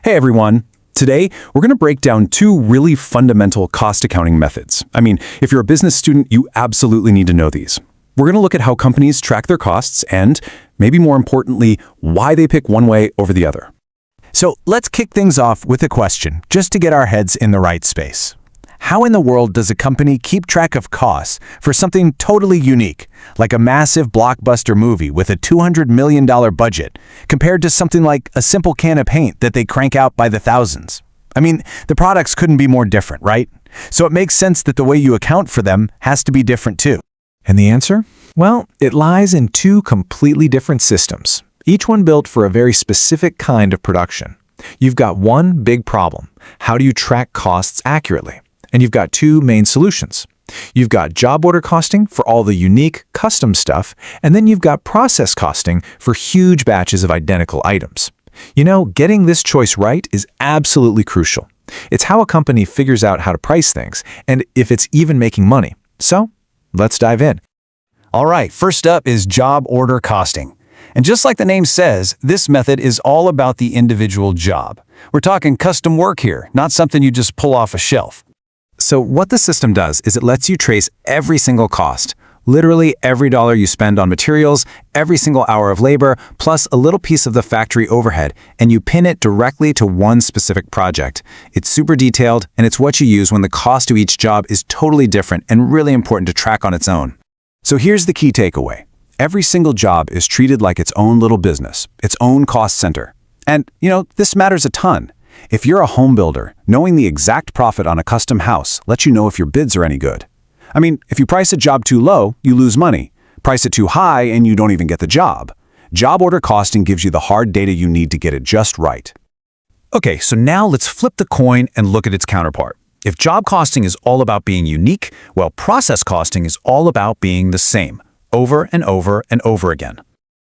Hey everyone! Today, we're going to break down two really fundamental cost accounting methods. If you're a business student, you absolutely need to know these. We're going to look at how companies track their costs and, maybe more importantly, why they pick one way over the other. So let's kick things off with a question, just to get our heads in the right space. How in the world does a company keep track of costs for something totally unique, like a massive blockbuster movie with a $200 million budget, compared to something like a simple can of paint that they crank out by the thousands? The products couldn't be more different, right? So it makes sense that the way you account for them has to be different too. And the answer? Well, it lies in two completely different systems, each one built for a very specific kind of production. You've got one big problem: how do you track costs accurately? And you've got two main solutions. You've got job order costing for all the unique, custom stuff, and then you've got process costing for huge batches of identical items. Getting this choice right is absolutely crucial. It's how a company figures out how to price things, and if it's even making money. So, let's dive in. All right, first up is job order costing. And just like the name says, this method is all about the individual job. We're talking custom work here, not something you just pull off a shelf. So what the system does is it lets you trace every single cost, literally every dollar you spend on materials, every single hour of labor, plus a little piece of the factory overhead, and you pin it directly to one specific project. It's super detailed, and it's what you use when the cost to each job is totally different and really important to track on its own. So here's the key takeaway. Every single job is treated like its own little business, its own cost center. And, this matters a ton. If you're a home builder, knowing the exact profit on a custom house lets you know if your bids are any good. If you price a job too low, you lose money. Price it too high and you don't even get the job. Job order costing gives you the hard data you need to get it just right. Okay, so now let's flip the coin and look at its counterpart. If job costing is all about being unique, well, process costing is all about being the same, over and over and over again.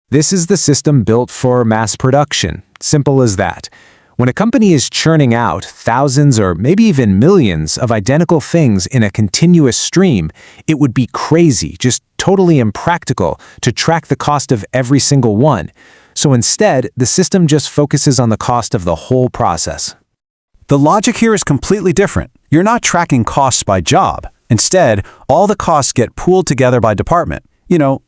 This is the system built for mass production. Simple as that. When a company is churning out thousands or maybe even millions of identical things in a continuous stream, it would be crazy, just totally impractical, to track the cost of every single one. So instead, the system just focuses on the cost of the whole process. The logic here is completely different. You're not tracking costs by job. Instead, all the costs get pooled together by department,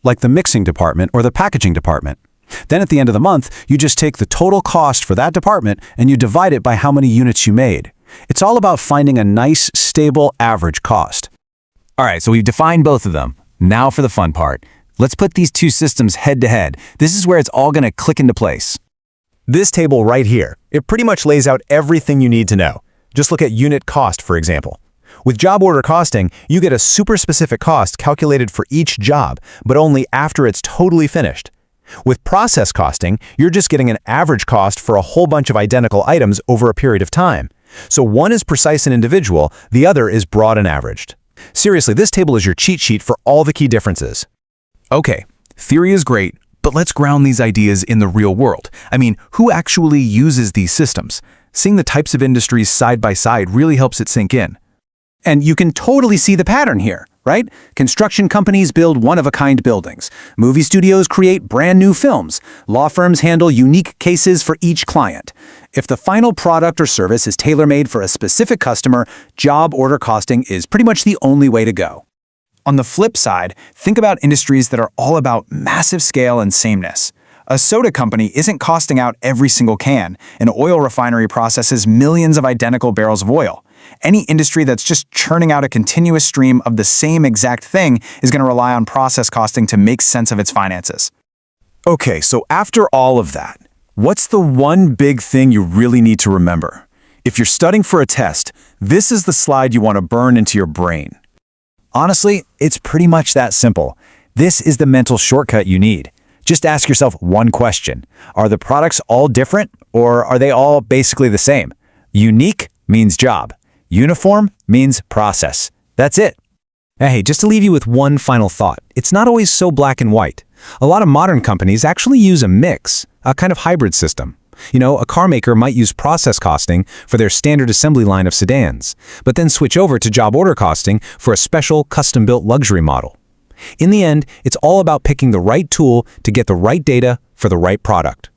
like the mixing department or the packaging department. Then at the end of the month, you just take the total cost for that department and you divide it by how many units you made. It's all about finding a nice, stable, average cost. All right, so we've defined both of them. Now for the fun part. Let's put these two systems head to head. This is where it's all going to click into place. This table right here, it pretty much lays out everything you need to know. Just look at unit cost, for example. With job order costing, you get a super specific cost calculated for each job, but only after it's totally finished. With process costing, you're just getting an average cost for a whole bunch of identical items over a period of time. So one is precise and individual, the other is broad and averaged. Seriously, this table is your cheat sheet for all the key differences. Okay, theory is great, but let's ground these ideas in the real world. Who actually uses these systems? Seeing the types of industries side by side really helps it sink in. And you can totally see the pattern here, right? Construction companies build one-of-a-kind buildings. Movie studios create brand new films. Law firms handle unique cases for each client. If the final product or service is tailor-made for a specific customer, job order costing is pretty much the only way to go. On the flip side, think about industries that are all about massive scale and sameness. A soda company isn't costing out every single can. An oil refinery processes millions of identical barrels of oil. Any industry that's just churning out a continuous stream of the same exact thing is going to rely on process costing to make sense of its finances. Okay, so after all of that, what's the one big thing you really need to remember? If you're studying for a test, this is the slide you want to burn into your brain. Honestly, it's pretty much that simple. This is the mental shortcut you need. Just ask yourself one question. Are the products all different, or are they all basically the same? Unique means job. Uniform means process. That's it. Hey, just to leave you with one final thought, it's not always so black and white. A lot of modern companies actually use a mix, a kind of hybrid system. A car maker might use process costing for their standard assembly line of sedans, but then switch over to job order costing for a special custom-built luxury model. In the end, it's all about picking the right tool to get the right data for the right product.